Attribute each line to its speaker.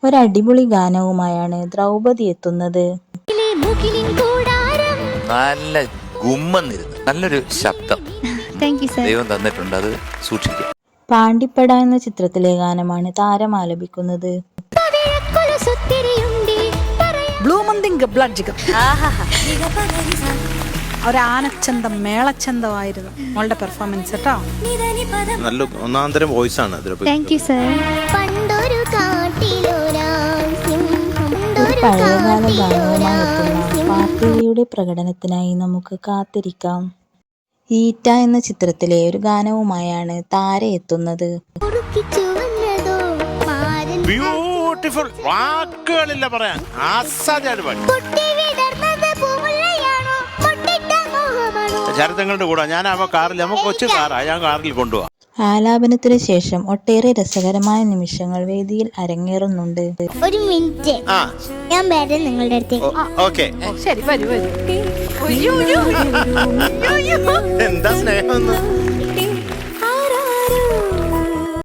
Speaker 1: ഒരടിപൊളി ഗാനവുമായാണ് ദ്രൗപദി എത്തുന്നത്.
Speaker 2: നല്ല ഗുമ്മെന്നിരുന്നു, നല്ലൊരു ശബ്ദം ദൈവം തന്നിട്ടുണ്ട്, അത് സൂക്ഷിക്കുക.
Speaker 1: പാണ്ടിപ്പട എന്ന ചിത്രത്തിലെ ഗാനമാണ് താരം ആലപിക്കുന്നത്.
Speaker 3: ഒരാനച്ചന്തം മേളച്ചന്തമായിരുന്നു മോളുടെ പെർഫോമൻസ് കേട്ടോ.
Speaker 4: നല്ല ഒന്നാന്തരം വോയിസ് ആണ്.
Speaker 1: ഒരു പഴയകാല ഗാനവുമായി എത്തുന്ന പാർട്ടിയുടെ പ്രകടനത്തിനായി നമുക്ക് കാത്തിരിക്കാം. ഈറ്റ എന്ന ചിത്രത്തിലെ ഒരു ഗാനവുമായാണ് താര എത്തുന്നത്.
Speaker 4: ബ്യൂട്ടിഫുൾ, വാക്കുകളില്ല പറയാൻ. ചരിത്രങ്ങളുടെ കൂടെ ഞാൻ കാറിൽ, നമുക്ക് കൊച്ചു കാറാ, ഞാൻ കാറിൽ കൊണ്ടുപോവാം.
Speaker 1: ആലാപനത്തിന് ശേഷം ഒട്ടേറെ രസകരമായ നിമിഷങ്ങൾ വേദിയിൽ അരങ്ങേറുന്നുണ്ട്.
Speaker 5: ഒരു മിനിറ്റ്, ഞാൻ വരാം നിങ്ങളുടെ അടുത്തേക്ക്.
Speaker 4: ഓക്കെ,
Speaker 3: ശരി, വരൂ.
Speaker 4: എന്താ സ്നേഹം.